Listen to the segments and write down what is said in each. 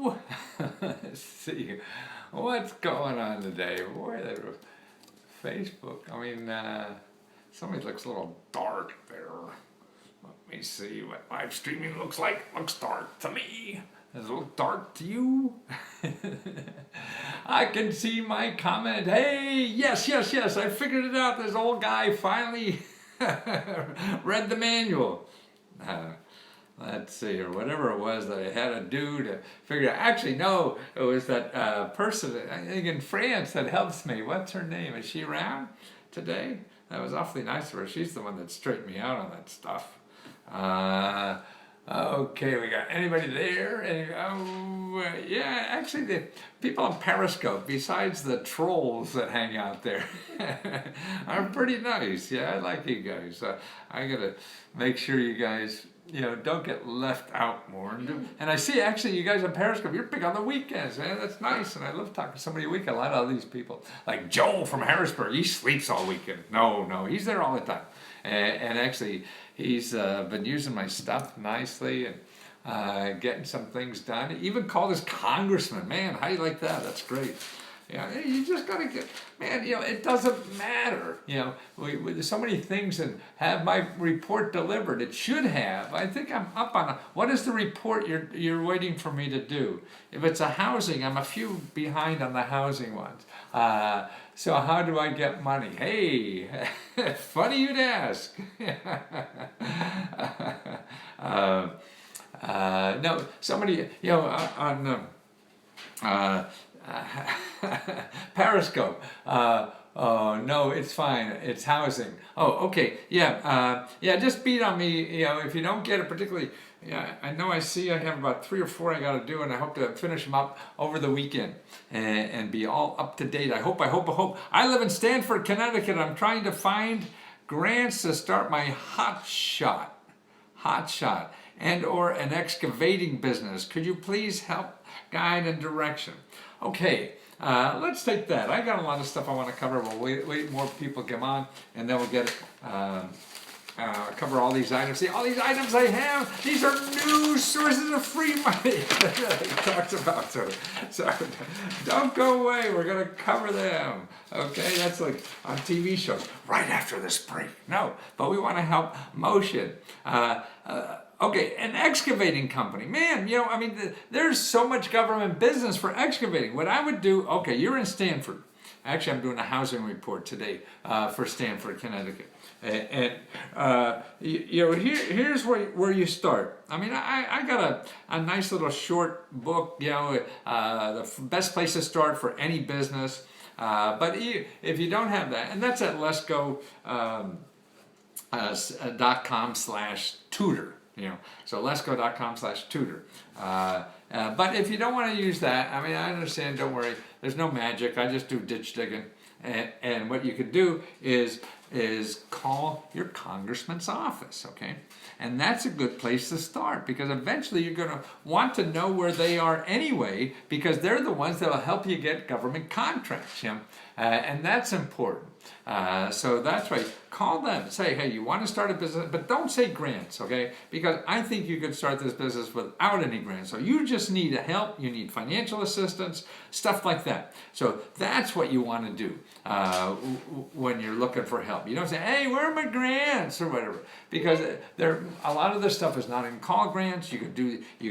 you. Let's see what's going on today. Boy, that Facebook. I mean, somebody looks a little dark there. Let me see what live streaming looks like. Looks dark to me. Does it look dark to you? I can see my comment. Hey, yes, I figured it out. This old guy finally read the manual. Let's see, or whatever it was that I had to do to figure out. Actually, no, it was that person, I think in France, that helps me. What's her name? Is she around today? That was awfully nice of her. She's the one that straightened me out on that stuff. Okay, we got anybody there? Yeah, actually the people on Periscope, besides the trolls that hang out there, are pretty nice. Yeah, I like you guys. I gotta make sure you guys, don't get left out more. And I see actually you guys on Periscope, you're big on the weekends, man. That's nice. And I love talking to somebody weekend. A lot of these people, like Joel from Harrisburg, he sleeps all weekend. No, he's there all the time. And actually, he's been using my stuff nicely and getting some things done. He even called his congressman. Man, how do you like that? That's great. Yeah, you just got to get, man, it doesn't matter. There's so many things that have my report delivered. It should have. I think I'm up on what is the report you're waiting for me to do? If it's a housing, I'm a few behind on the housing ones. So how do I get money? Hey, funny you'd ask. No, somebody, on Periscope. Oh no, it's fine. It's housing. Oh, okay. Yeah. Just beat on me. If you don't get it particularly. Yeah, I know. I have about 3 or 4 I got to do, and I hope to finish them up over the weekend and be all up to date. I hope. I live in Stamford, Connecticut. I'm trying to find grants to start my hot shot, and or an excavating business. Could you please help guide and direction? Okay. Let's take that. I got a lot of stuff I want to cover. We'll wait more people come on, and then we'll get cover all these items. See, all these items I have, these are new sources of free money that he talks about. So don't go away. We're going to cover them. Okay, that's like on TV shows right after this break. No, but we want to help motion. Okay, an excavating company. Man, there's so much government business for excavating. What I would do, okay, you're in Stamford. Actually, I'm doing a housing report today for Stamford, Connecticut. And here's where you start. I got a nice little short book, the best place to start for any business. But if you don't have that, and that's at lesgo.com/tutor. So lesgo.com/tutor. But if you don't want to use that, I understand, don't worry. There's no magic. I just do ditch digging. And what you could do is call your congressman's office, okay? And that's a good place to start, because eventually you're going to want to know where they are anyway, because they're the ones that will help you get government contracts, and that's important. So that's why call them. Say, hey, you want to start a business, but don't say grants, okay? Because I think you could start this business without any grants. So you just need help. You need financial assistance, stuff like that. So that's what you want to do when you're looking for help. You don't say, hey, where are my grants or whatever, because a lot of this stuff is not in call grants. You could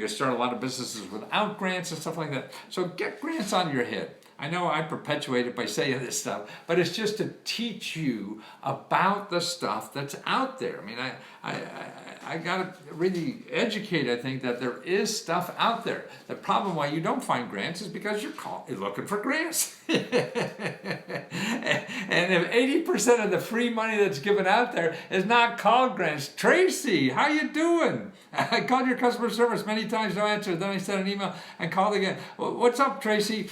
start a lot of businesses without grants and stuff like that. So get grants on your head. I know I perpetuate it by saying this stuff, but it's just to teach you about the stuff that's out there. I got to really educate, I think, that there is stuff out there. The problem why you don't find grants is because you're looking for grants. And if 80% of the free money that's given out there is not called grants, Tracy, how you doing? I called your customer service many times, no answer. Then I sent an email and called again. Well, what's up, Tracy?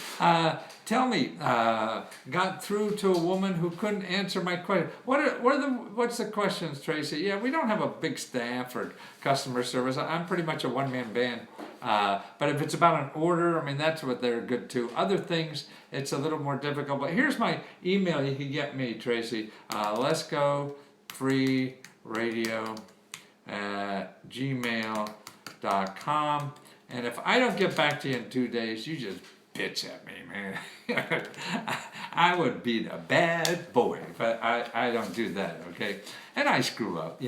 Tell me, got through to a woman who couldn't answer my question. What's the questions, Tracy? Yeah, we don't have a big staff or customer service. I'm pretty much a one-man band. But if it's about an order, that's what they're good to. Other things, it's a little more difficult. But here's my email you can get me, Tracy. Let's go free radio@gmail.com. And if I don't get back to you in 2 days, you just bitch at me, man. I would be a bad boy if I don't do that, okay? And I screw up,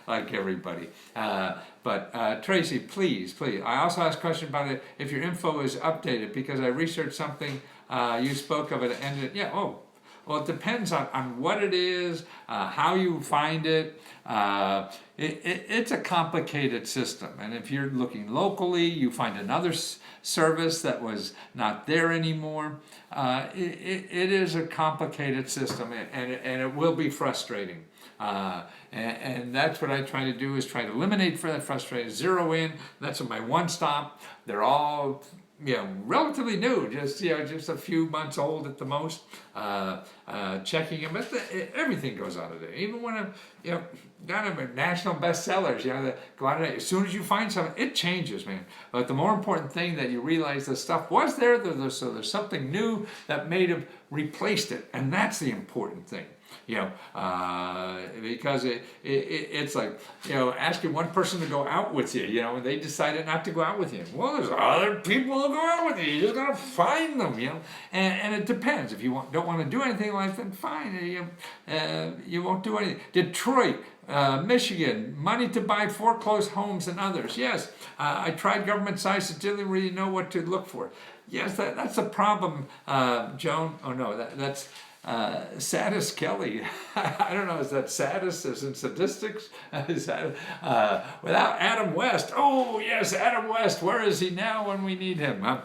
like everybody. But Tracy, please. I also asked a question about it if your info is updated, because I researched something, you spoke of it, and well, it depends on what it is, how you find it. It's a complicated system. And if you're looking locally, you find another service that was not there anymore. It is a complicated system, and it will be frustrating. And that's what I try to do, is try to eliminate for that frustration, zero in. That's my one stop. They're all relatively new, just a few months old at the most. Checking them, but everything goes out of there. Even when I'm, got them national bestsellers, that go out of there. As soon as you find something, it changes, man. But the more important thing that you realize the stuff was there, so there's something new that may have replaced it, and that's the important thing. Because it's like, asking one person to go out with you, and they decided not to go out with you. Well, there's other people who go out with you. You just gotta find them, and it depends. If you don't want to do anything like that, fine. You won't do anything. Detroit, Michigan, money to buy foreclosed homes and others. Yes, I tried government sites that didn't really know what to look for. Yes, that's a problem, Joan. Oh no, that's Sadist Kelly. I don't know, is that sadist as in statistics? Is that, without Adam West? Oh yes, Adam West, where is he now when we need him?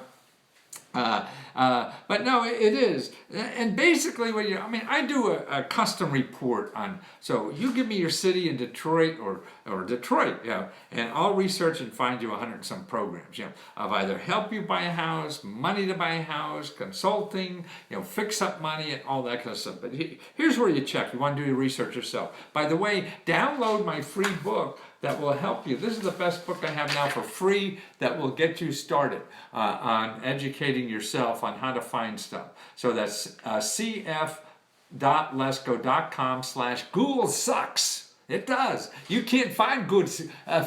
But no, it is. And basically what I do a custom report on, so you give me your city in Detroit or Detroit, and I'll research and find you 100 and some programs, of either help you buy a house, money to buy a house, consulting, fix up money and all that kind of stuff. But here's where you check. You want to do your research yourself. By the way, download my free book that will help you. This is the best book I have now for free that will get you started on educating yourself on how to find stuff. So that's cf.lesco.com/Google sucks. It does. You can't find good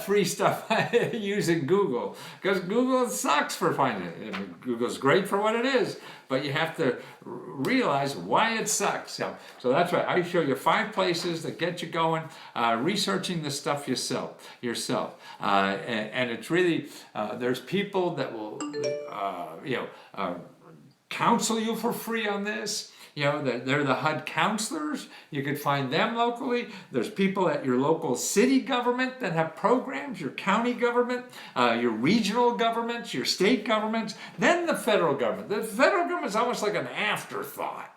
free stuff using Google, because Google sucks for finding it. Google's great for what it is, but you have to realize why it sucks. So that's right. I show you 5 places that get you going, researching the stuff yourself. And it's really, there's people that will, counsel you for free on this. They're the HUD counselors. You could find them locally. There's people at your local city government that have programs, your county government, your regional governments, your state governments, then the federal government. The federal government is almost like an afterthought.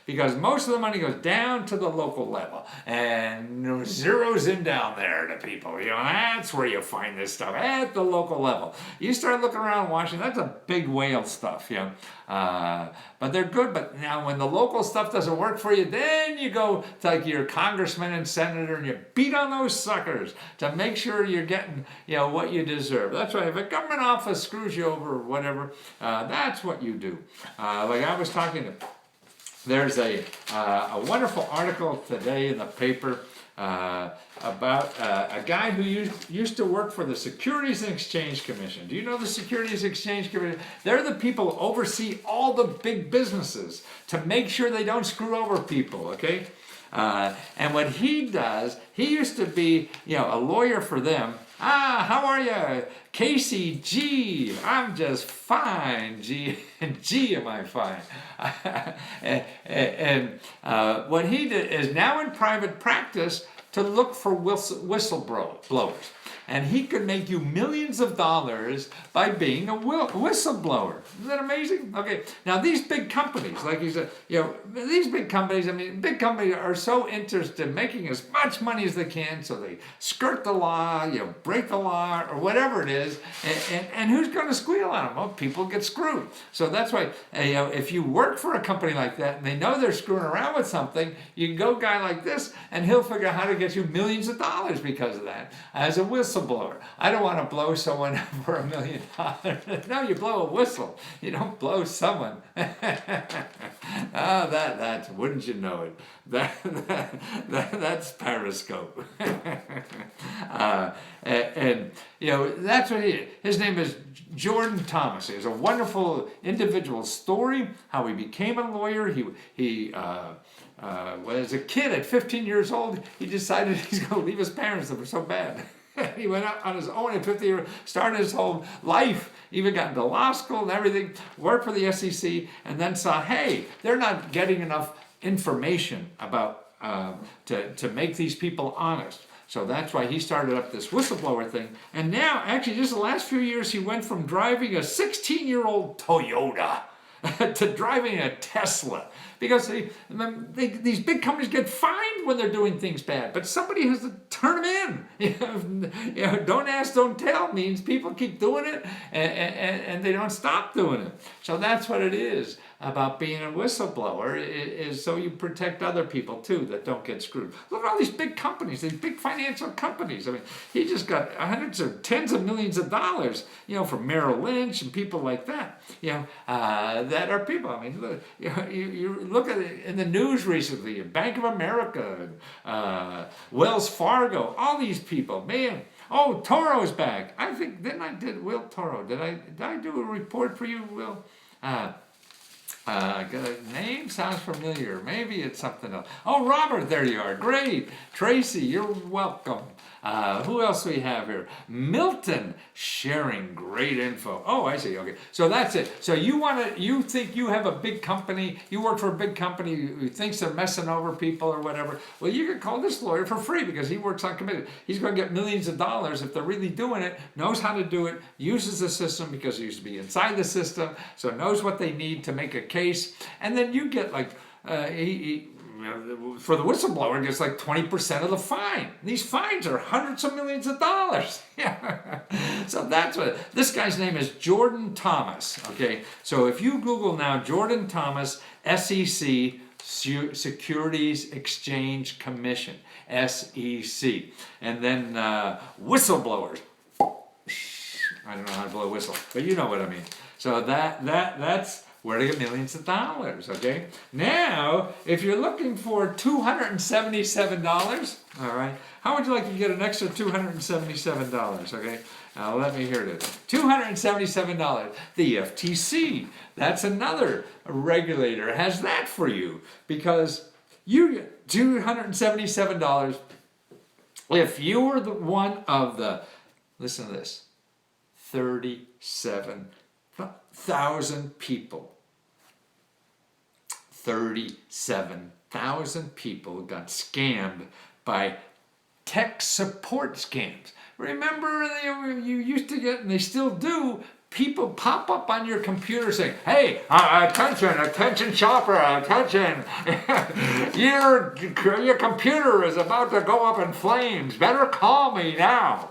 Because most of the money goes down to the local level and zeroes in down there to people. That's where you find this stuff, at the local level. You start looking around Washington, that's a big whale stuff, but they're good. But now when the local stuff doesn't work for you, then you go to like your congressman and senator and you beat on those suckers to make sure you're getting, what you deserve. That's right. If a government office screws you over or whatever, that's what you do. Like I was talking to, there's a wonderful article today in the paper about a guy who used to work for the Securities and Exchange Commission. Do you know the Securities and Exchange Commission? They're the people who oversee all the big businesses to make sure they don't screw over people, okay? And what he does, he used to be, a lawyer for them. How are you? Casey, G, I'm just fine, G, and G, am I fine? and what he did is now in private practice to look for whistleblowers. And he could make you millions of dollars by being a whistleblower. Isn't that amazing? Okay, now these big companies, like you said, these big companies, big companies are so interested in making as much money as they can, so they skirt the law, break the law, or whatever it is, and who's going to squeal on them? Well, people get screwed. So that's why, if you work for a company like that, and they know they're screwing around with something, you can go a guy like this, and he'll figure out how to get you millions of dollars because of that, as a whistleblower. whistleblower. I don't want to blow someone for $1 million. No, you blow a whistle. You don't blow someone. That's, wouldn't you know it? That's Periscope. And that's what he is. His name is Jordan Thomas. He has a wonderful individual story, how he became a lawyer. He as a kid at 15 years old, he decided he's going to leave his parents that were so bad. He went out on his own at 50 years, started his whole life, even got into law school and everything, worked for the SEC, and then saw, hey, they're not getting enough information about to make these people honest. So that's why he started up this whistleblower thing. And now, actually, just the last few years, he went from driving a 16-year-old Toyota to driving a Tesla. Because these big companies get fined when they're doing things bad, but somebody has to turn them in. Don't ask, don't tell means people keep doing it and they don't stop doing it. So that's what it is about being a whistleblower, is so you protect other people too that don't get screwed. Look at all these big companies, these big financial companies. I mean, he just got hundreds or tens of millions of dollars, from Merrill Lynch and people like that, that are people. I mean, look, you look at it in the news recently, Bank of America, Wells Fargo, all these people, man. Oh, Toro's back. I think, Will Toro, did I do a report for you, Will? Got a name sounds familiar. Maybe it's something else. Oh, Robert, there you are. Great. Tracy, you're welcome. Who else do we have here? Milton, sharing great info. Oh, I see. Okay, so that's it. So you think you have a big company, you work for a big company who thinks they're messing over people or whatever. Well, you can call this lawyer for free because he works on committed. He's going to get millions of dollars if they're really doing it, knows how to do it, uses the system because he used to be inside the system, so knows what they need to make a case. And then you get like, for the whistleblower, it gets like 20% of the fine. These fines are hundreds of millions of dollars. So that's what, this guy's name is Jordan Thomas. Okay, so if you Google now, Jordan Thomas, SEC, Securities Exchange Commission, SEC, and then whistleblowers. I don't know how to blow a whistle, but you know what I mean. So that's where to get millions of dollars, okay? Now, if you're looking for $277, all right, how would you like to get an extra $277, okay? Now, let me hear this. $277. The FTC, that's another regulator, has that for you because you get $277 if you were the one of the, listen to this, 37,000 people. 37,000 people got scammed by tech support scams. Remember, you used to get, and they still do, people pop up on your computer saying, hey, attention shopper, attention, your computer is about to go up in flames, better call me now.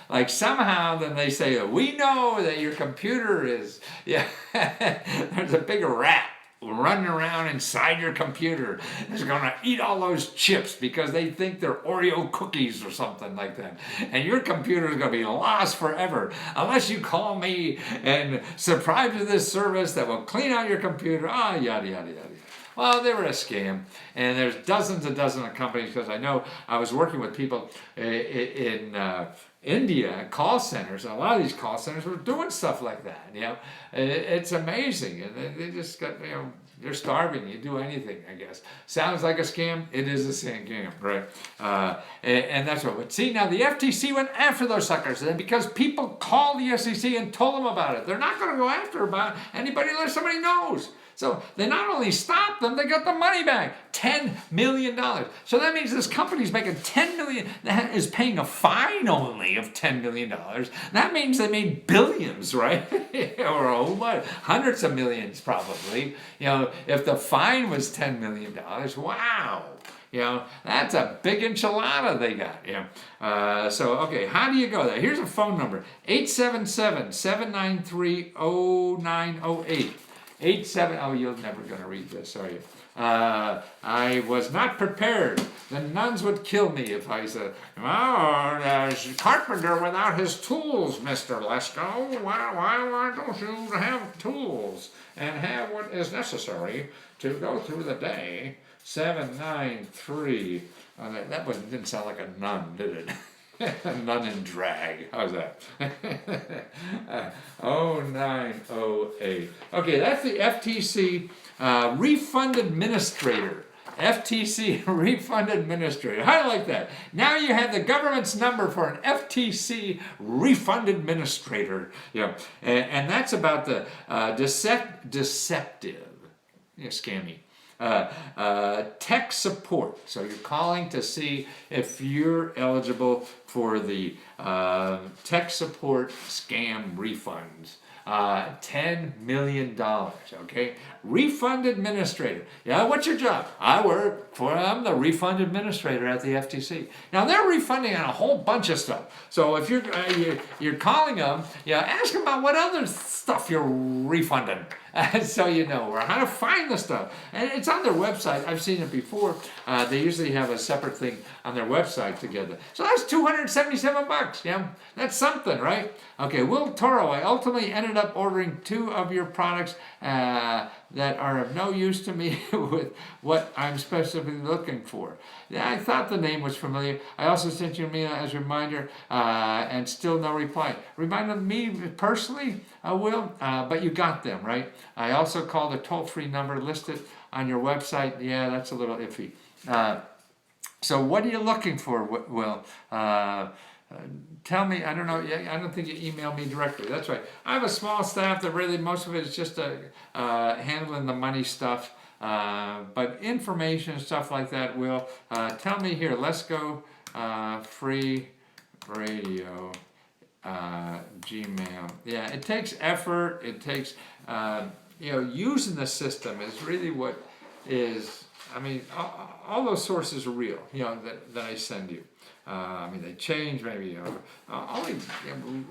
Like somehow then they say, we know that your computer is, there's a big rat running around inside your computer is going to eat all those chips because they think they're Oreo cookies or something like that. And your computer is going to be lost forever unless you call me and subscribe to this service that will clean out your computer. Yada, yada, yada. Well, they were a scam, and there's dozens of companies because I know I was working with people in India, call centers, and a lot of these call centers were doing stuff like that. It's amazing, and they just got, they're starving. You do anything, I guess. Sounds like a scam. It is a scam, right? And that's what. But see, now the FTC went after those suckers, and because people called the SEC and told them about it, they're not going to go after about anybody unless somebody knows. So they not only stopped them, they got the money back, $10 million. So that means this company's making $10 million, that is paying a fine only of $10 million. That means they made billions, right? Or a whole bunch, hundreds of millions probably. If the fine was $10 million, wow. That's a big enchilada they got. So, okay, how do you go there? Here's a phone number, 877-793-0908. 87, oh, you're never going to read this, are you? I was not prepared. The nuns would kill me if I said, "Oh, there's carpenter without his tools, Mr. Lesko. Why don't you have tools and have what is necessary to go through the day?" 793. Didn't sound like a nun, did it? A nun in drag. How's that? 0908. Okay, that's the FTC Refund Administrator. FTC Refund Administrator. How do you like that? Now you have the government's number for an FTC Refund Administrator. Yeah, and that's about the deceptive, scammy. Tech support. So you're calling to see if you're eligible for the tech support scam refunds. $10 million, okay? Refund Administrator. Yeah, what's your job? I'm the Refund Administrator at the FTC. Now, they're refunding on a whole bunch of stuff. So if you're calling them, ask them about what other stuff you're refunding. So you know, or how to find the stuff. And it's on their website. I've seen it before. They usually have a separate thing on their website together. So that's $277. Yeah, that's something, right? Okay, Will Toro, I ultimately ended up ordering 2 of your products that are of no use to me with what I'm specifically looking for. Yeah, I thought the name was familiar. I also sent you an email as a reminder and still no reply. Reminded me personally, Will, but you got them, right? I also called a toll-free number listed on your website. Yeah, that's a little iffy. So what are you looking for, Will? Tell me, I don't know, I don't think you emailed me directly. That's right. I have a small staff that really, most of it is just handling the money stuff. But information, stuff like that, Will. Tell me here, let's go free radio. Gmail. Yeah, it takes effort. It takes, using the system is really what is, I mean, all those sources are real, that I send you. They change maybe,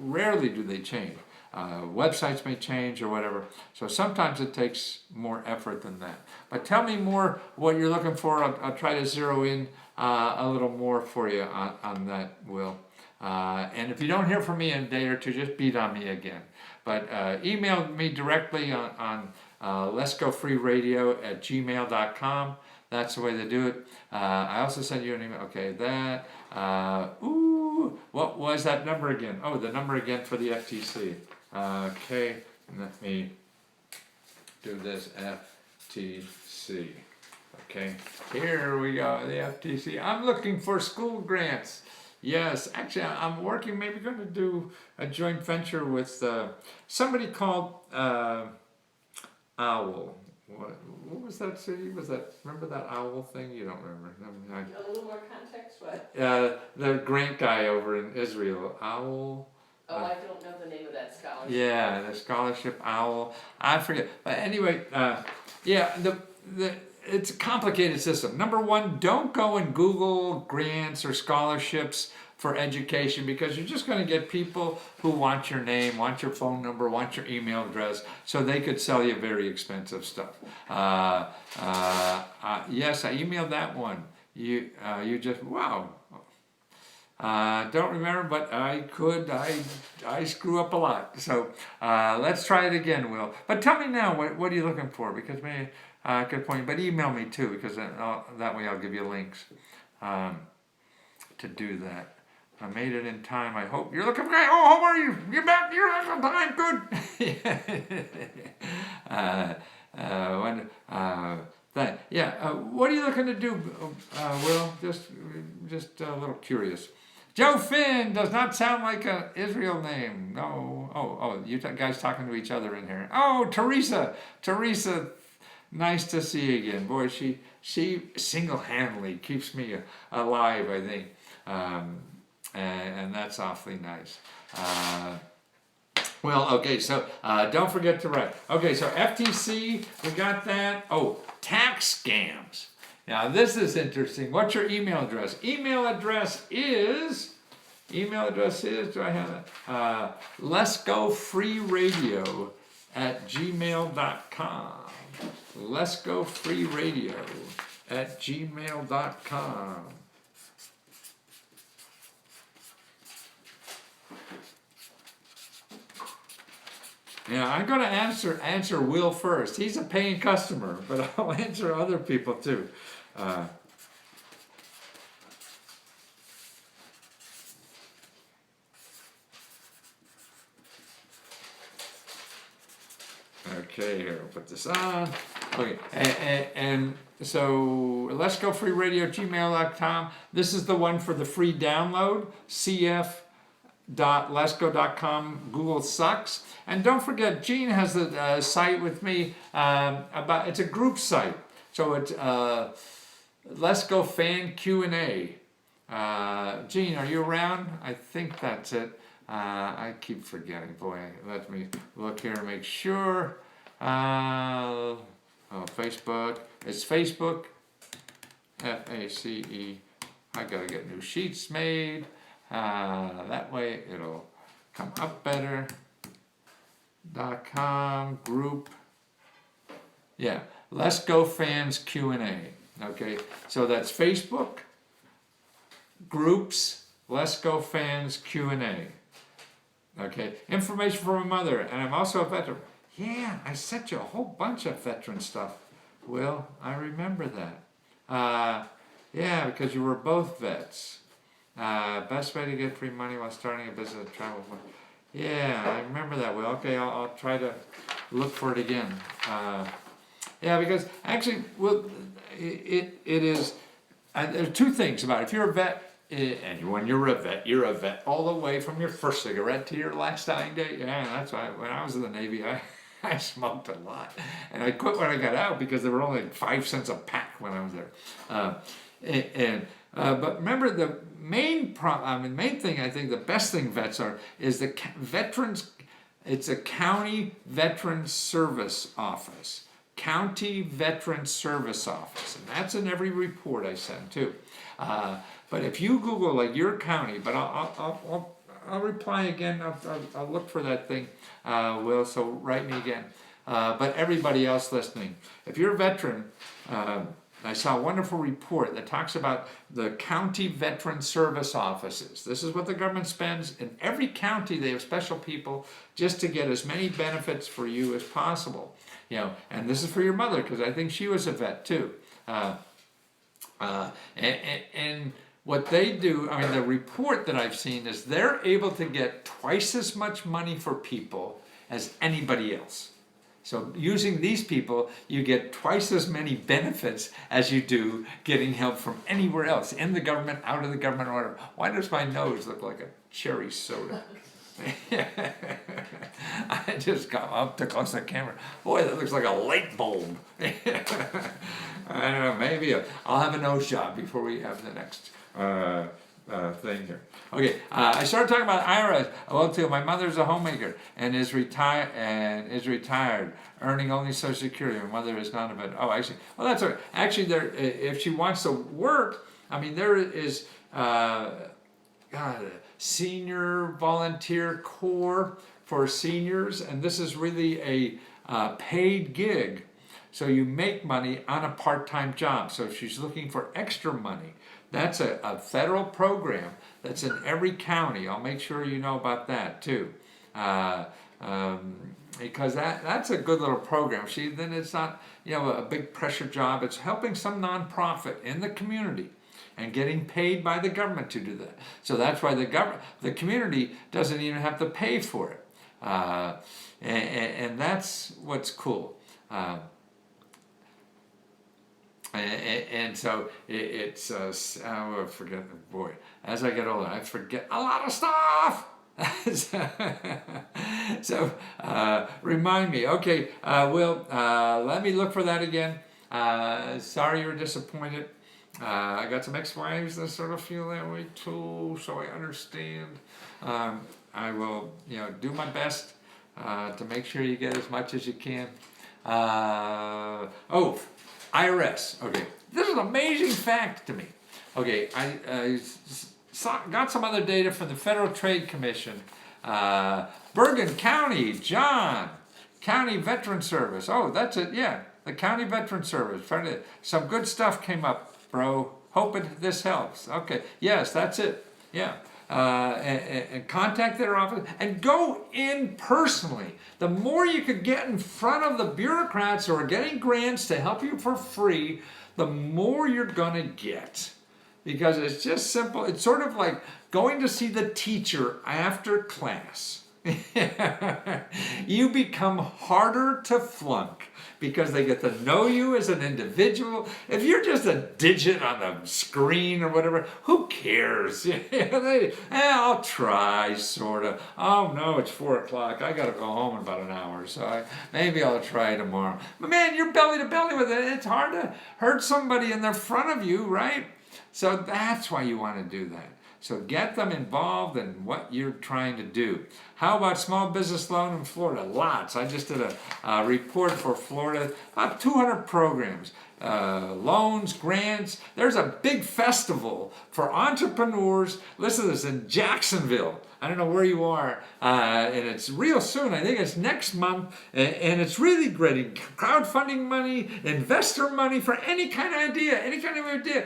rarely do they change. Websites may change or whatever. So sometimes it takes more effort than that. But tell me more what you're looking for. I'll try to zero in a little more for you on that, Will. And if you don't hear from me in a day or two, just beat on me again. But email me directly on letsgofreeradio@gmail.com. That's the way to do it. I also send you an email. Okay, that. What was that number again? Oh, the number again for the FTC. Okay, let me do this FTC. Okay, here we go, the FTC. I'm looking for school grants. Yes, actually, I'm working, maybe going to do a joint venture with somebody called Owl. What was that city? Remember that Owl thing? You don't remember. A little more context, what? The grant guy over in Israel, Owl. Oh, I don't know the name of that scholarship. Yeah, the scholarship Owl. I forget. But anyway, it's a complicated system. Number one, don't go and Google grants or scholarships for education, because you're just going to get people who want your name, want your phone number, want your email address, so they could sell you very expensive stuff. Yes, I emailed that one. You just, wow. Don't remember, but I screw up a lot. So let's try it again, Will. But tell me now, what are you looking for? Because maybe I could point you, but email me too, because that way I'll give you links to do that. I made it in time, I hope. You're looking great. Oh, how are you? You're back. You're on time. Good. What are you looking to do, Will? Just a little curious. Joe Finn does not sound like an Israel name. No. Oh, you guys talking to each other in here. Oh, Teresa, nice to see you again. Boy, she single-handedly keeps me alive, I think. And that's awfully nice. Okay, so don't forget to write. Okay, so FTC, we got that. Oh, tax scams. Now, this is interesting. What's your email address? Email address is, do I have it? Let's go freeradio@gmail.com. letsgofreeradio@gmail.com. Yeah, I'm gonna answer Will first. He's a paying customer, but I'll answer other people too. Okay, here, I'll put this on. Okay, and so let's go free radio gmail.com. This is the one for the free download, cf.letsgo.com. Google sucks. And don't forget, Gene has a site with me about, it's a group site. So it's Let's Go Fan Q&A. Gene, are you around? I think that's it. I keep forgetting. Boy, let me look here and make sure. Oh, Facebook. It's Facebook. FACE. I gotta get new sheets made. That way it'll come up better. .com group. Yeah, Let's Go Fans Q&A. Okay, so that's Facebook groups. Let's Go Fans Q&A. Okay, information for my mother, and I'm also a veteran. Yeah, I sent you a whole bunch of veteran stuff. Will, I remember that. Yeah, because you were both vets. Best way to get free money while starting a business travel. Yeah, I remember that, Will. Okay, I'll try to look for it again. Yeah, because actually, well, it is. There are two things about it. If you're a vet, and when you're a vet all the way from your first cigarette to your last dying day. Yeah, that's why when I was in the Navy, I smoked a lot, and I quit when I got out because they were only like 5 cents a pack when I was there. But remember, the main thing, I think the best thing vets is the veterans. It's a county veteran service office. County Veteran Service Office, and that's in every report I send too. But if you Google like your county, but I'll reply again. I'll look for that thing, Will. So write me again. But everybody else listening, if you're a veteran, I saw a wonderful report that talks about the county veteran service offices. This is what the government spends in every county. They have special people just to get as many benefits for you as possible. You know, and this is for your mother because I think she was a vet too. And what they do, I mean, the report that I've seen is they're able to get twice as much money for people as anybody else. So using these people, you get twice as many benefits as you do getting help from anywhere else, in the government, out of the government, or whatever. Why does my nose look like a cherry soda? I just got up to close the camera. Boy, that looks like a light bulb. I don't know, maybe I'll have a nose job before we have the next thing here. Okay, I started talking about IRS. Well, too, my mother's a homemaker and is retired, earning only Social Security. My mother is not a vet. Oh, actually, well, that's okay. Actually, there, if she wants to work, I mean, there is senior volunteer corps for seniors, and this is really a paid gig. So you make money on a part-time job. So if she's looking for extra money, that's a federal program that's in every county. I'll make sure you know about that too. Because that's a good little program. Then it's not, a big pressure job. It's helping some nonprofit in the community and getting paid by the government to do that. So that's why the community doesn't even have to pay for it. And that's what's cool. And so it's, I forget, boy, as I get older, I forget a lot of stuff. So remind me. Okay, Will, let me look for that again. Sorry you were disappointed. I got some ex-wives that sort of feel that way too, so I understand. I will, do my best to make sure you get as much as you can. IRS. Okay, this is an amazing fact to me. Okay, I got some other data from the Federal Trade Commission. Bergen County, John, County Veteran Service. Oh, that's it, yeah. The County Veteran Service. Some good stuff came up, bro. Hoping this helps. Okay. Yes, that's it. Yeah. And contact their office and go in personally. The more you could get in front of the bureaucrats who are getting grants to help you for free, the more you're going to get. Because it's just simple. It's sort of like going to see the teacher after class. You become harder to flunk because they get to know you as an individual. If you're just a digit on the screen or whatever, who cares? I'll try, sort of. Oh no, it's 4 o'clock. I got to go home in about an hour, so maybe I'll try tomorrow. But man, you're belly to belly with it. It's hard to hurt somebody in the front of you, right? So that's why you want to do that. So get them involved in what you're trying to do. How about small business loan in Florida? Lots. I just did a report for Florida, about 200 programs. Loans, grants. There's a big festival for entrepreneurs. Listen to this, in Jacksonville. I don't know where you are, and it's real soon. I think it's next month, and it's really great. Crowdfunding money, investor money for any kind of idea, any kind of idea.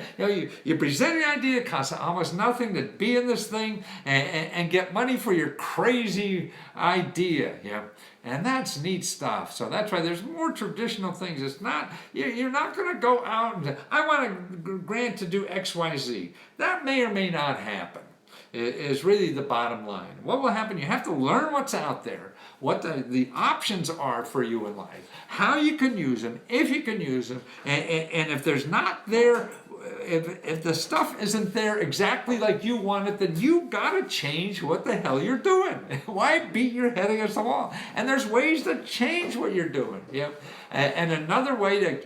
You present your idea, it costs almost nothing to be in this thing, and get money for your crazy idea. Yeah. And that's neat stuff. So that's why there's more traditional things. It's not, you're not going to go out and say, I want a grant to do X, Y, Z. That may or may not happen, is really the bottom line. What will happen? You have to learn what's out there, what the options are for you in life, how you can use them, if you can use them, and if there's not there, if the stuff isn't there exactly like you want it, then you gotta change what the hell you're doing. Why beat your head against the wall? And there's ways to change what you're doing. Yep. And another way to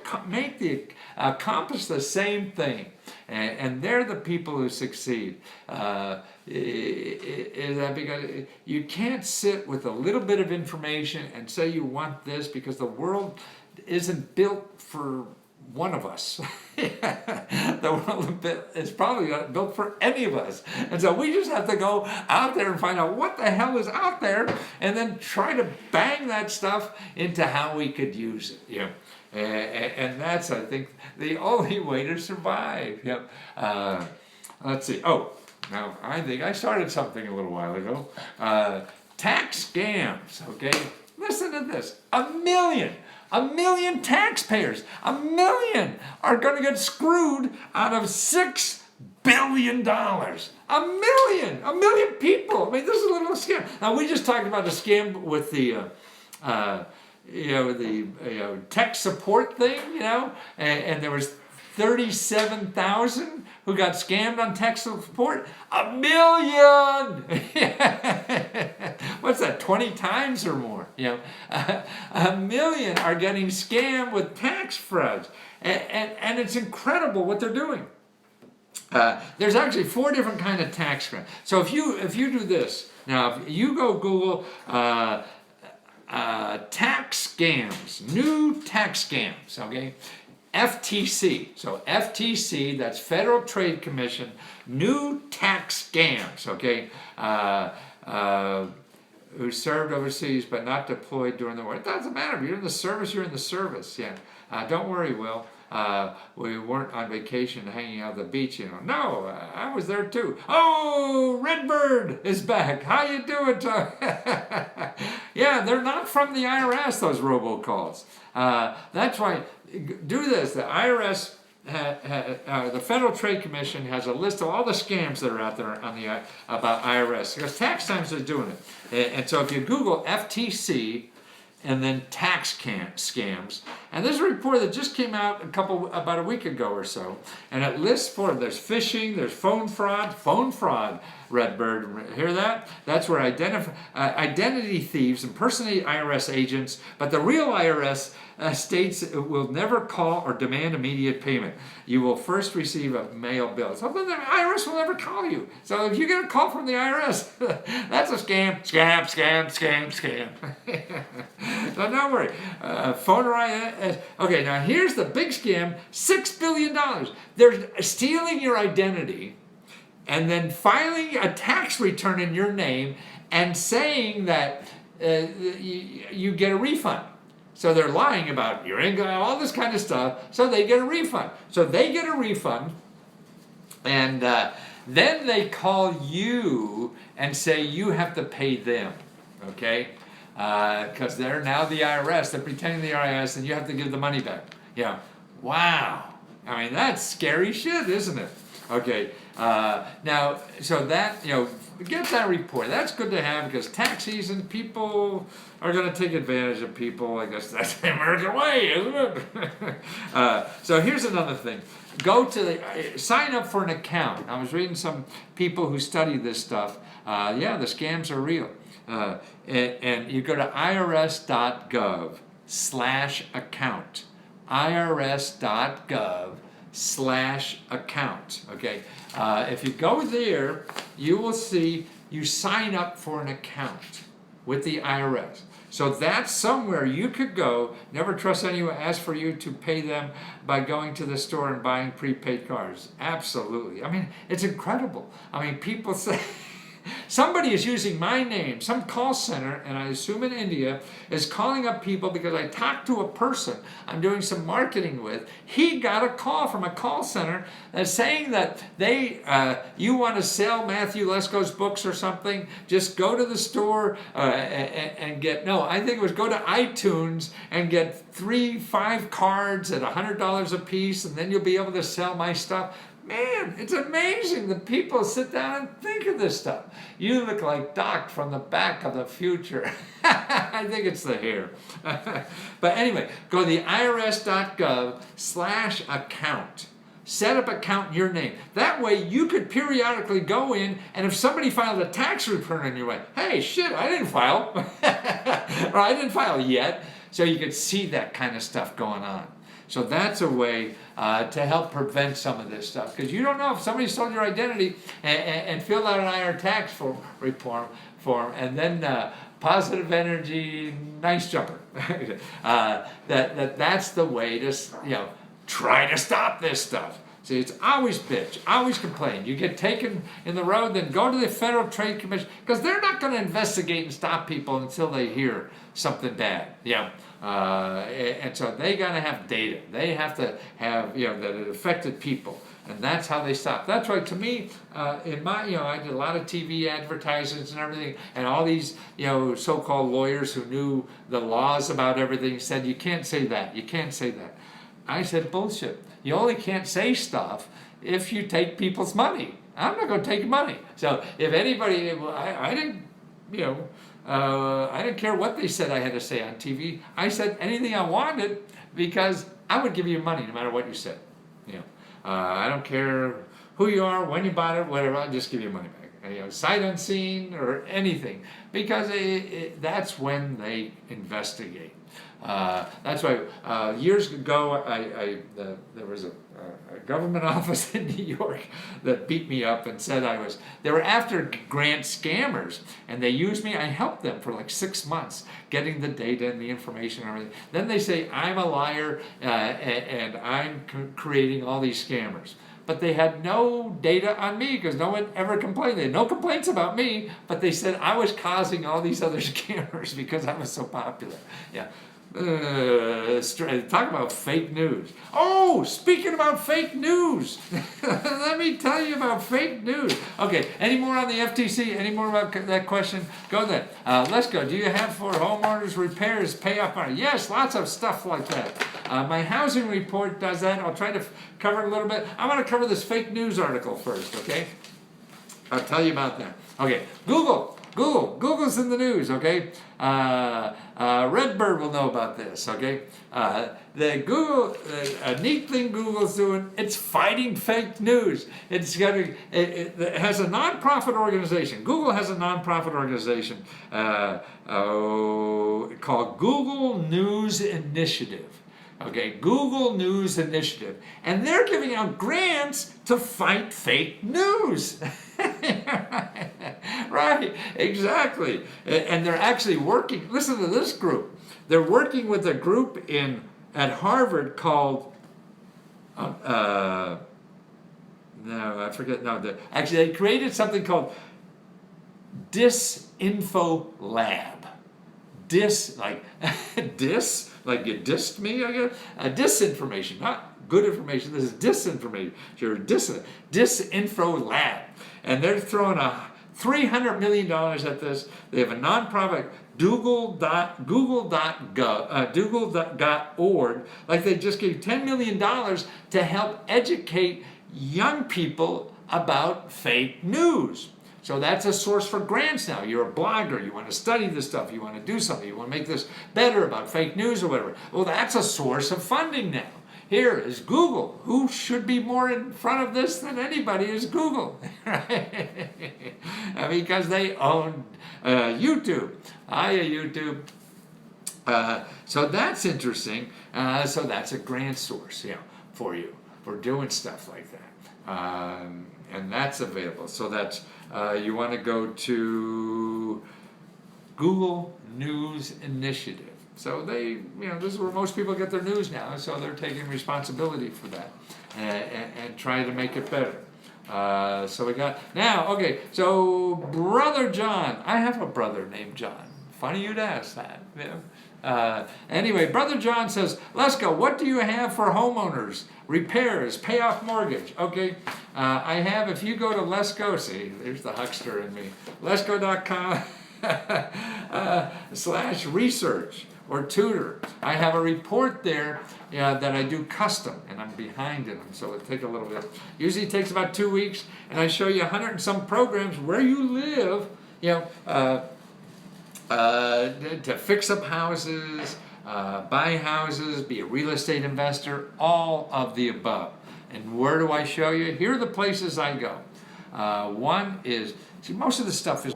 accomplish the same thing. And they're the people who succeed. Is that because you can't sit with a little bit of information and say you want this, because the world isn't built for one of us. The world is probably not built for any of us. And so we just have to go out there and find out what the hell is out there, and then try to bang that stuff into how we could use it. Yeah. And that's, I think, the only way to survive. Yep. Let's see. Oh, now I think I started something a little while ago. Tax scams, okay? Listen to this. 1 million taxpayers, 1 million are going to get screwed out of $6 billion. 1 million people. I mean, this is a little scam. Now, we just talked about the scam with the tech support thing, and there was 37,000 who got scammed on tech support. 1 million! What's that, 20 times or more? 1 million are getting scammed with tax frauds. And it's incredible what they're doing. There's actually 4 different kinds of tax scams. So if you do this, now if you go Google tax scams, new tax scams, okay? FTC, so FTC, that's Federal Trade Commission, new tax scams, okay? Who served overseas but not deployed during the war. It doesn't matter. If you're in the service, you're in the service. Yeah. Don't worry, Will. We weren't on vacation hanging out at the beach, No, I was there too. Oh, Redbird is back. How you doing, Tom? Yeah, they're not from the IRS, those robocalls. That's why, do this. The IRS, the Federal Trade Commission has a list of all the scams that are out there on about IRS, because tax times are doing it. And so if you Google FTC and then tax scams, and there's a report that just came out about a week ago or so, and it lists there's phishing, there's phone fraud, Redbird, hear that? That's where identity thieves impersonate IRS agents, but the real IRS states it will never call or demand immediate payment. You will first receive a mail bill. So then the IRS will never call you. So if you get a call from the IRS, that's a scam. So don't worry. Okay, now here's the big scam, $6 billion. They're stealing your identity and then filing a tax return in your name and saying that you get a refund. So they're lying about your income, all this kind of stuff, so they get a refund. So they get a refund, and then they call you and say you have to pay them, okay? Because they're now the IRS, they're pretending the IRS, and you have to give the money back. Yeah, wow. I mean, that's scary shit, isn't it? Okay, now, so that, get that report. That's good to have because tax season, people are going to take advantage of people. I guess that's the American way, isn't it? So here's another thing. Go to sign up for an account. I was reading some people who study this stuff. Yeah, the scams are real. And you go to irs.gov/account. irs.gov/account. Okay. If you go there, you will see you sign up for an account with the IRS. So that's somewhere you could go. Never trust anyone ask for you to pay them by going to the store and buying prepaid cards. Absolutely. I mean, it's incredible. I mean, people say somebody is using my name, some call center, and I assume in India, is calling up people because I talked to a person I'm doing some marketing with. He got a call from a call center saying that you want to sell Matthew Lesko's books or something, just go to the store and get, no, I think it was go to iTunes and get 5 cards at $100 a piece, and then you'll be able to sell my stuff. Man, it's amazing that people sit down and think of this stuff. You look like Doc from the back of the future. I think it's the hair. But anyway, go to the irs.gov/account. Set up account in your name. That way you could periodically go in, and if somebody filed a tax return on your way, hey, shit, I didn't file. Or I didn't file yet. So you could see that kind of stuff going on. So that's a way to help prevent some of this stuff. Because you don't know if somebody stole your identity and filled out an IR tax form, and then positive energy, nice jumper. That's the way to, try to stop this stuff. See, it's always bitch, always complain. You get taken in the road, then go to the Federal Trade Commission, because they're not going to investigate and stop people until they hear something bad. And so they got to have data. They have to have, that it affected people. And that's how they stop. That's why, to me, in my, I did a lot of TV advertisements and everything, and all these, so-called lawyers who knew the laws about everything said, you can't say that, you can't say that. I said, bullshit. You only can't say stuff if you take people's money. I'm not going to take money. So if anybody, I didn't, I didn't care what they said I had to say on TV. I said anything I wanted because I would give you money no matter what you said. I don't care who you are, when you bought it, whatever. I'll just give you money back. Sight unseen or anything, because that's when they investigate. That's why years ago there was a government office in New York that beat me up and said they were after grant scammers, and they used me. I helped them for like 6 months getting the data and the information and everything. Then they say I'm a liar and I'm creating all these scammers. But they had no data on me because no one ever complained. They had no complaints about me, but they said I was causing all these other scammers because I was so popular. Talk about fake news. Oh, speaking about fake news, let me tell you about fake news. Okay, any more on the FTC? Any more about that question? Go then. Let's go. Do you have for homeowners repairs payoff money? Yes, lots of stuff like that. My housing report does that. I'll try to cover it a little bit. I want to cover this fake news article first, okay? I'll tell you about that. Okay, Google's in the news, okay? Redbird will know about this, okay? A neat thing Google's doing, it's fighting fake news. It has a nonprofit organization. Google has a nonprofit organization called Google News Initiative. Okay, Google News Initiative. And they're giving out grants to fight fake news. Right, exactly. And they're actually working, listen to this group. They're working with a group at Harvard called, actually they created something called Disinfo Lab. like like you dissed me, I guess. Disinformation, not good information. This is disinformation. You're disinfo lab, and they're throwing $300 million at this. They have a nonprofit, Google.org, like they just gave $10 million to help educate young people about fake news. So that's a source for grants now. You're a blogger, you want to study this stuff, you want to do something, you want to make this better about fake news or whatever. Well, that's a source of funding now. Here is Google. Who should be more in front of this than anybody is Google, right? Because they own YouTube. YouTube. So that's interesting. So that's a grant source, for you, for doing stuff like that. And that's available. So that's, you want to go to Google News Initiative. So they, this is where most people get their news now, so they're taking responsibility for that and trying to make it better. So we got, now, okay, so Brother John, I have a brother named John. Funny you'd ask that. Anyway, Brother John says, let's go. What do you have for homeowners? Repairs, pay off mortgage. Okay, I have, if you go to Let's Go, see, there's the huckster in me, letsgo.com /research or tutor. I have a report there that I do custom, and I'm behind in them, so it'll take a little bit. Usually it takes about 2 weeks, and I show you 100 and some programs where you live, to fix up houses, buy houses, be a real estate investor, all of the above. And where do I show you? Here are the places I go. One is, see, most of the stuff is,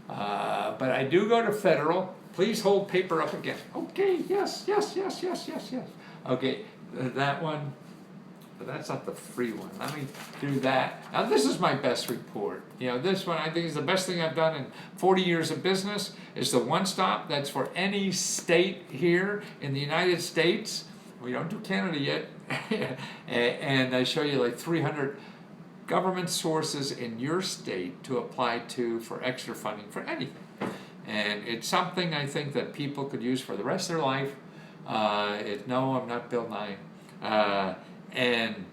but I do go to federal. Please hold paper up again. Okay, yes. Okay, that one, but that's not the free one. Let me do that. Now this is my best report. This one I think is the best thing I've done in 40 years of business. It's the one-stop that's for any state here in the United States. We don't do Canada yet. And I show you like 300 government sources in your state to apply to for extra funding for anything. And it's something I think that people could use for the rest of their life. No, I'm not Bill Nye. And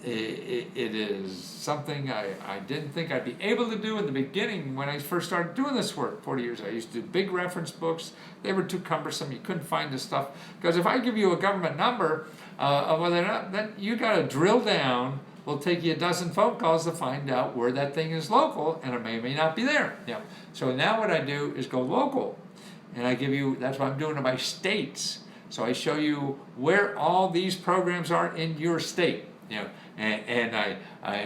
it is something I didn't think I'd be able to do in the beginning when I first started doing this work 40 years ago. I used to do big reference books. They were too cumbersome. You couldn't find the stuff. Because if I give you a government number of whether or not, then you got to drill down. It'll take you a dozen phone calls to find out where that thing is local, and it may or may not be there. So now what I do is go local, and I give you, that's why I'm doing it by states. So I show you where all these programs are in your state. And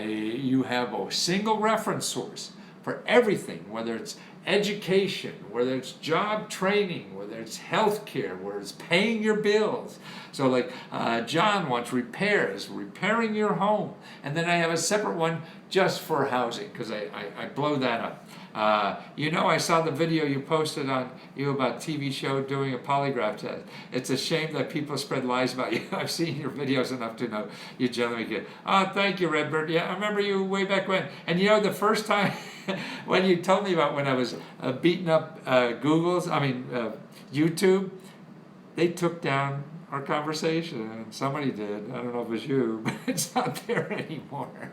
you have a single reference source for everything, whether it's education, whether it's job training, whether it's healthcare, whether it's paying your bills. So like John wants repairs, repairing your home. And then I have a separate one just for housing, because I blow that up. I saw the video you posted on about TV show doing a polygraph test. It's a shame that people spread lies about you. I've seen your videos enough to know you generally get, oh, thank you, Redbird. Yeah, I remember you way back when. And the first time when you told me about when I was beating up YouTube, they took down our conversation, and somebody did. I don't know if it was you, but it's not there anymore.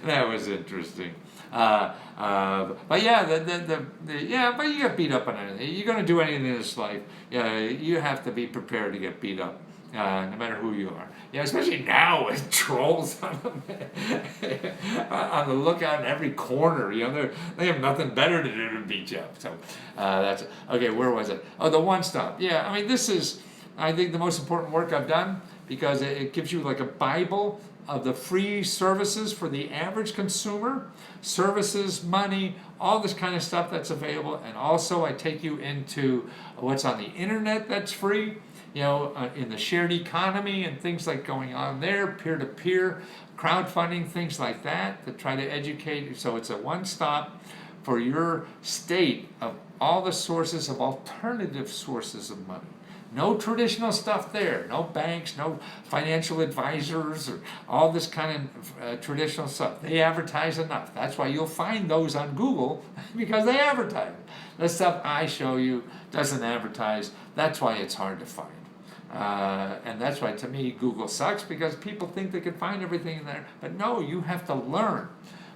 That was interesting. But yeah, but you get beat up on anything. You're going to do anything in this life, you have to be prepared to get beat up, no matter who you are. Especially now with trolls on the lookout in every corner. They have nothing better to do than beat you up. So that's okay. Where was it? Oh, the one stop. This is, I think, the most important work I've done, because it gives you like a Bible of the free services for the average consumer, services, money, all this kind of stuff that's available. And also I take you into what's on the internet that's free, in the shared economy and things like going on there, peer-to-peer, crowdfunding, things like that, to try to educate you. So it's a one-stop for your state of all the sources of alternative sources of money. No traditional stuff there. No banks, no financial advisors, or all this kind of traditional stuff. They advertise enough. That's why you'll find those on Google because they advertise. The stuff I show you doesn't advertise. That's why it's hard to find. And that's why, to me, Google sucks, because people think they can find everything in there. But no, you have to learn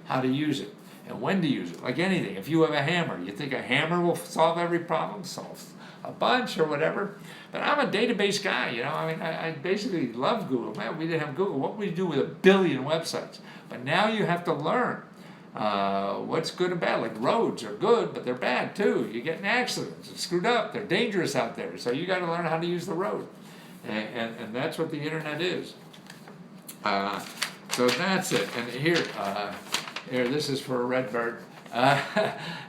how to use it and when to use it. Like anything, if you have a hammer, you think a hammer will solve every problem? Solves a bunch or whatever. But I'm a database guy, you know. I mean, I basically love Google. Man, we didn't have Google. What would we do with 1 billion websites? But now you have to learn what's good and bad. Like roads are good, but they're bad too. You get in accidents, it's screwed up, they're dangerous out there. So you got to learn how to use the road. And that's what the internet is. So that's it. And here, this is for Redbird.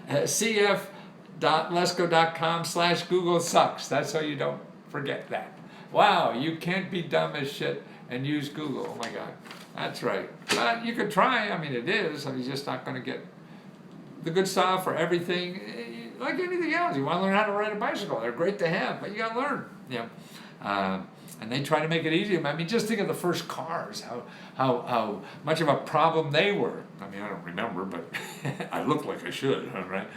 cf.lesco.com/Google sucks. That's so you don't forget that. Wow, you can't be dumb as shit and use Google. Oh my God, that's right. But you could try. I mean, it is. I mean, you're just not going to get the good stuff or everything. Like anything else, you want to learn how to ride a bicycle. They're great to have, but you got to learn. You know. And they try to make it easier. I mean, just think of the first cars, how much of a problem they were. I mean, I don't remember, but I look like I should, right?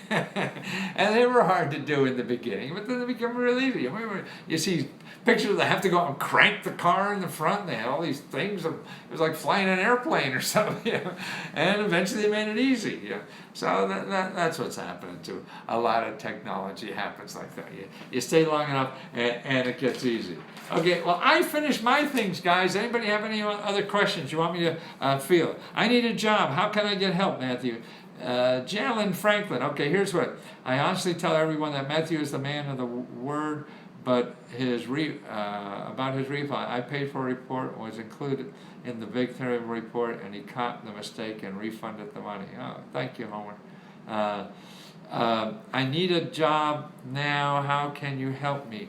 And they were hard to do in the beginning, but then they become real easy. I mean, you see pictures, they have to go out and crank the car in the front. They had all these things. It was like flying an airplane or something. You know? And eventually they made it easy. You know? So that's what's happening to a lot of technology. Happens like that. You stay long enough and it gets easy. Okay, well, I finished my things, guys. Anybody have any other questions you want me to field? I need a job. How can I get help, Matthew? Jalen Franklin. Okay, here's what. I honestly tell everyone that Matthew is the man of the word, but about his refund, I paid for a report, was included in the big third report, and he caught the mistake and refunded the money. Oh, thank you, Homer. I need a job now. How can you help me?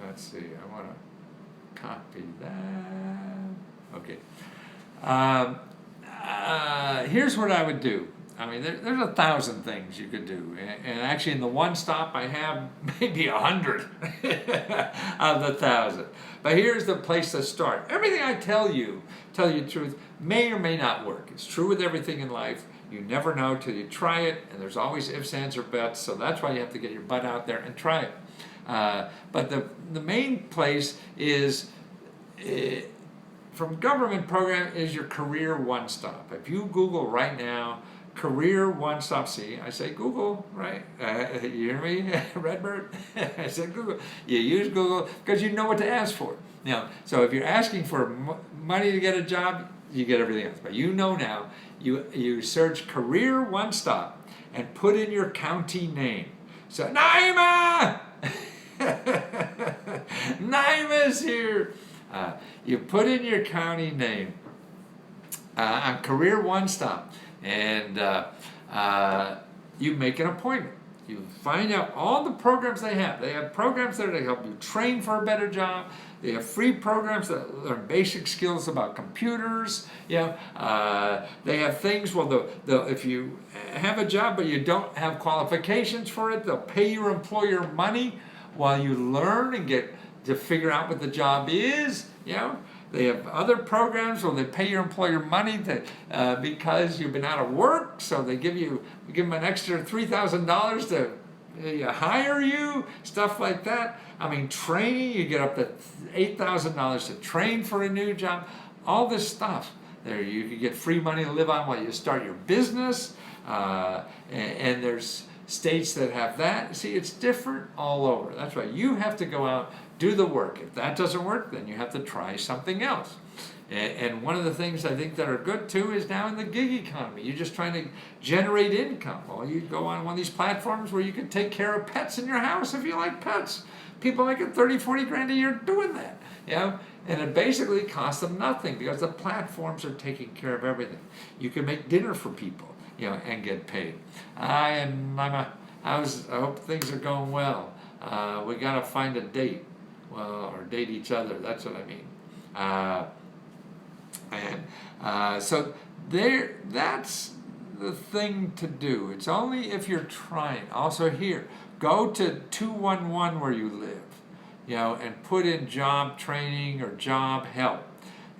Let's see. I want to copy that. Okay. Here's what I would do. I mean, there's 1,000 things you could do, and actually, in the one stop, I have maybe 100 of the 1,000. But here's the place to start. Everything I tell you the truth, may or may not work. It's true with everything in life. You never know till you try it, and there's always ifs, ands, or buts. So that's why you have to get your butt out there and try it. But the main place is, from government program, is your career one stop. If you Google right now, career one stop, see, I say Google, right? You hear me, Redbird? I said Google. You use Google because you know what to ask for. Now, so if you're asking for money to get a job, you get everything else. But you know now, you search career one stop and put in your county name. So, Naima! Naima's here. You put in your county name on Career One Stop, and you make an appointment. You find out all the programs they have. They have programs there to help you train for a better job. They have free programs that learn basic skills about computers. You know, they have things. Well, if you have a job but you don't have qualifications for it, they'll pay your employer money while you learn and get to figure out what the job is. You know, they have other programs where they pay your employer money because you've been out of work, so they give them an extra $3,000 to hire you, stuff like that. I mean, training, you get up to $8,000 to train for a new job. All this stuff. There, you can get free money to live on while you start your business, and there's states that have that. See, it's different all over. That's why you have to go out, do the work. If that doesn't work, then you have to try something else. And one of the things I think that are good too is now in the gig economy, you're just trying to generate income. Well, you go on one of these platforms where you can take care of pets in your house if you like pets. People making 30, 40 grand a year doing that, you know? And it basically costs them nothing because the platforms are taking care of everything. You can make dinner for people, you know, and get paid. I hope things are going well. We got to find a date, well, or date each other. That's what I mean. So that's the thing to do. It's only if you're trying. Also here, go to 211 where you live, and put in job training or job help.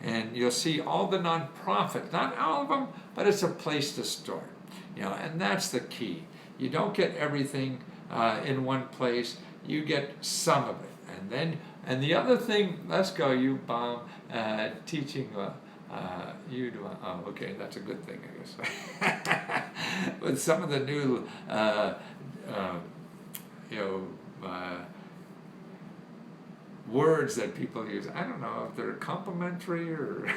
And you'll see all the nonprofits, not all of them, but it's a place to start. And that's the key. You don't get everything in one place, you get some of it. And the other thing, let's go, you bomb, teaching you do, okay, that's a good thing, I guess. With some of the new, words that people use, I don't know if they're complimentary or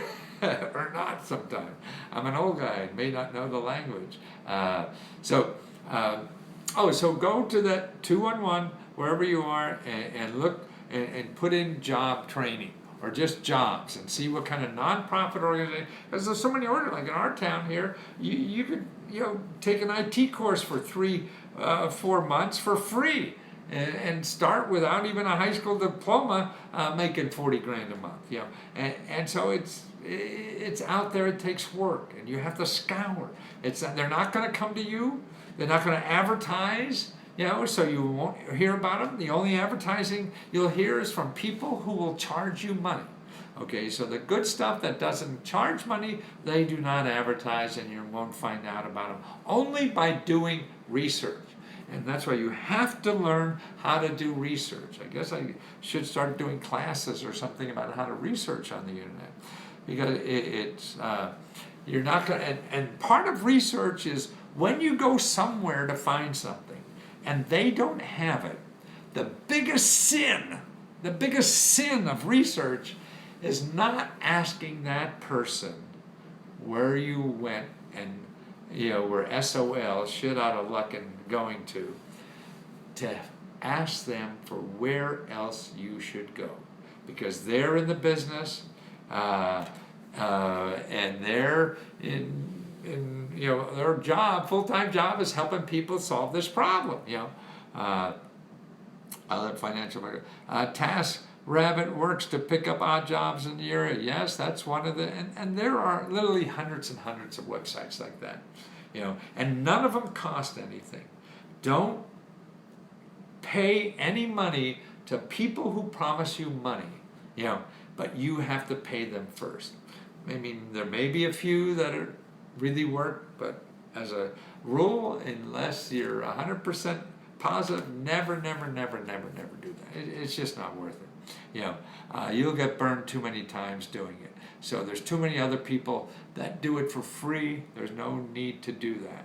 or not sometimes. I'm an old guy, may not know the language. So go to that 211, wherever you are, and look and put in job training or just jobs and see what kind of nonprofit organization, because there's so many like in our town here, you could take an IT course for 3-4 months for free. And start without even a high school diploma, making 40 grand a month, and so it's out there. It takes work, and you have to scour. They're not going to come to you. They're not going to advertise, so you won't hear about them. The only advertising you'll hear is from people who will charge you money. Okay, so the good stuff that doesn't charge money, they do not advertise, and you won't find out about them. Only by doing research. And that's why you have to learn how to do research. I guess I should start doing classes or something about how to research on the internet, because you're not going to. And part of research is when you go somewhere to find something and they don't have it. The biggest sin of research is not asking that person where you went and were SOL, shit out of luck and going to ask them for where else you should go, because they're in the business, and they're in their full-time job is helping people solve this problem. Other financial TaskRabbit works to pick up odd jobs in the area. Yes, that's one of the, and there are literally hundreds and hundreds of websites like that, and none of them cost anything. Don't pay any money to people who promise you money, but you have to pay them first. I mean, there may be a few that really work, but as a rule, unless you're 100% positive, never do that. It's just not worth it. You'll get burned too many times doing it. So there's too many other people that do it for free. There's no need to do that.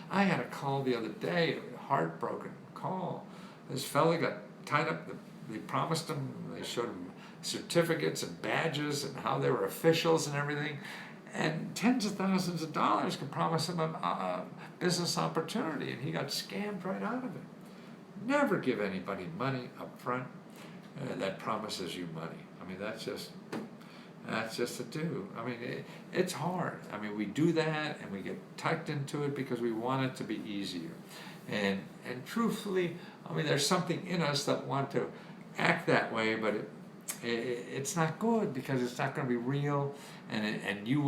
I had a call the other day, a heartbroken call. This fella got tied up. They promised him, they showed him certificates and badges and how they were officials and everything. And tens of thousands of dollars could promise him a business opportunity, and he got scammed right out of it. Never give anybody money up front that promises you money. I mean, that's just a do. I mean, it's hard. I mean, we do that and we get tucked into it because we want it to be easier. And truthfully, I mean, there's something in us that want to act that way, but it's not good because it's not going to be real, and you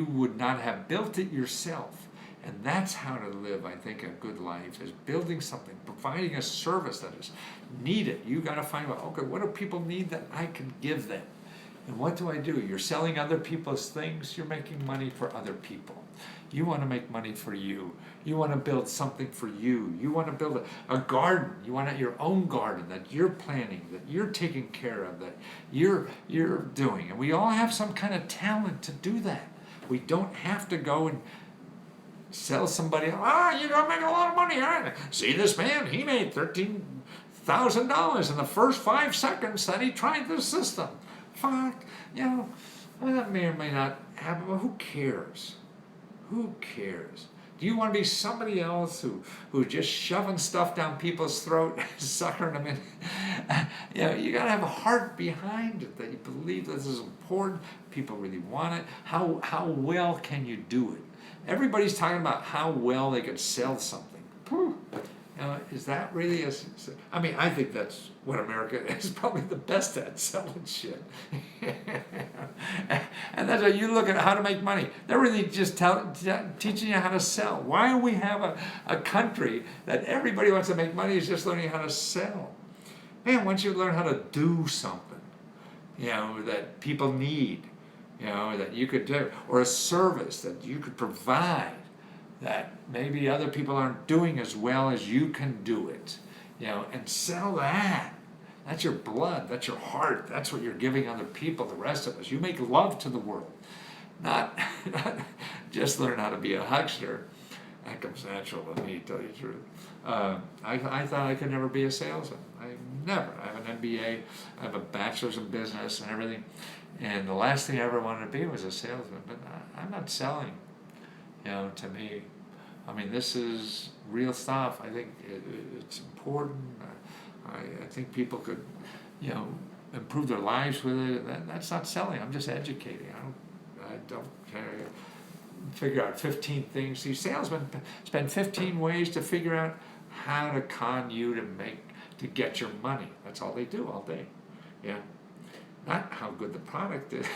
would not have built it yourself. And that's how to live, I think, a good life, is building something, providing a service that is needed. You got to find out, okay, what do people need that I can give them? And what do I do? You're selling other people's things. You're making money for other people. You want to make money for you. You want to build something for you. You want to build a garden. You want your own garden that you're planting, that you're taking care of, that you're doing. And we all have some kind of talent to do that. We don't have to go and sell somebody, you're making a lot of money, aren't you? See this man, he made $13,000 in the first 5 seconds that he tried this system. Fuck, well, that may or may not happen, but who cares? Who cares? Do you want to be somebody else who's just shoving stuff down people's throat, suckering them in? You got to have a heart behind it, that you believe this is important, people really want it. How well can you do it? Everybody's talking about how well they could sell something. Is that really I mean, I think that's what America is probably the best at, selling shit. And that's why you look at how to make money. They're really just teaching you how to sell. Why do we have a country that everybody wants to make money is just learning how to sell? Man, once you learn how to do something, that people need, that you could do, or a service that you could provide, that maybe other people aren't doing as well as you can do it, and sell that. That's your blood, that's your heart, that's what you're giving other people, the rest of us. You make love to the world, not just learn how to be a huckster. That comes natural to me, to tell you the truth. I thought I could never be a salesman. I have an MBA, I have a bachelor's in business and everything, and the last thing I ever wanted to be was a salesman, but I'm not selling. To me, I mean, this is real stuff. I think it's important. I think people could, improve their lives with it. That's not selling. I'm just educating. I don't figure out 15 things. See, salesmen spend 15 ways to figure out how to con you to get your money. That's all they do all day. Yeah. Not how good the product is,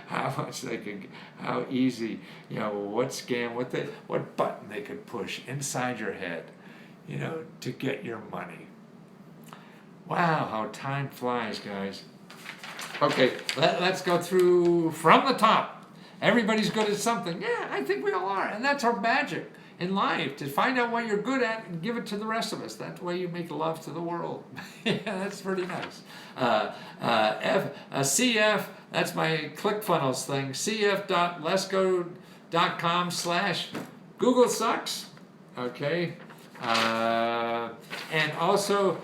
how much they can, how easy, what scam, what button they could push inside your head, to get your money. Wow, how time flies, guys. Okay, let's go through from the top. Everybody's good at something. Yeah, I think we all are, and that's our magic in life, to find out what you're good at and give it to the rest of us. That's the way you make love to the world. Yeah, that's pretty nice. CF, that's my ClickFunnels thing, cf.lesgo.com/Google sucks. Okay. And also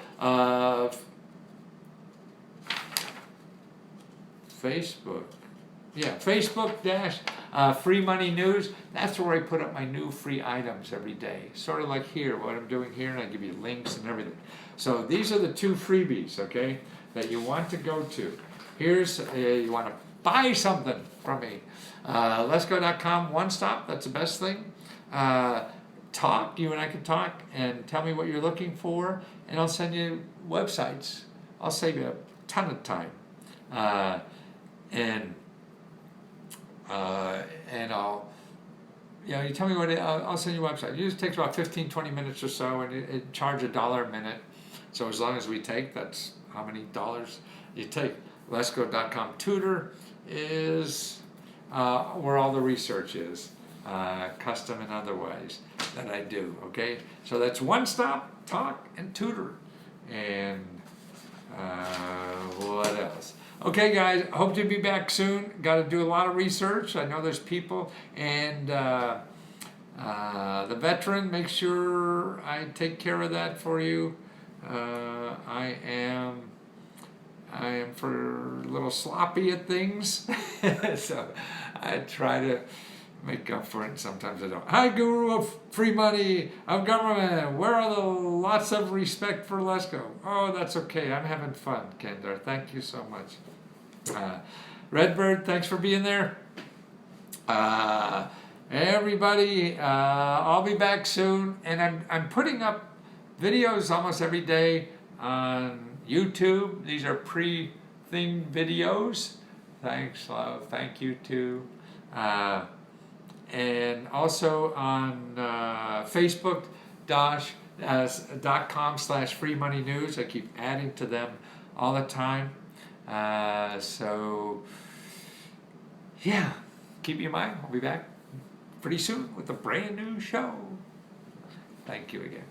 Facebook. Yeah, Facebook- Free Money News. That's where I put up my new free items every day. Sort of like here, what I'm doing here, and I give you links and everything. So these are the 2 freebies, okay, that you want to go to. Here's, you want to buy something from me. Lesgo.com, one stop, that's the best thing. Talk, you and I can talk and tell me what you're looking for, and I'll send you websites. I'll save you a ton of time. And I'll, you tell me what I'll send you a website. It usually takes about 15-20 minutes or so, and it charges $1 a minute. So as long as we take, that's how many dollars you take. Lesgo.com tutor is where all the research is, custom and otherwise, that I do. Okay, so that's one stop, talk and tutor. And what else? Okay, guys, hope to be back soon. Got to do a lot of research. I know there's people, and the veteran, make sure I take care of that for you. I am for a little sloppy at things, so I try to make up for it, and sometimes I don't. Hi, guru of free money, of government. Where are the lots of respect for Lesgo? Oh, that's okay. I'm having fun, Kendra. Thank you so much. Redbird, thanks for being there. Everybody, I'll be back soon, and I'm putting up videos almost every day on YouTube. These are pre-thing videos. Thanks, love. Thank you too. And also on Facebook.com/Free Money News. I keep adding to them all the time. So yeah, keep me in mind. I'll be back pretty soon with a brand new show. Thank you again.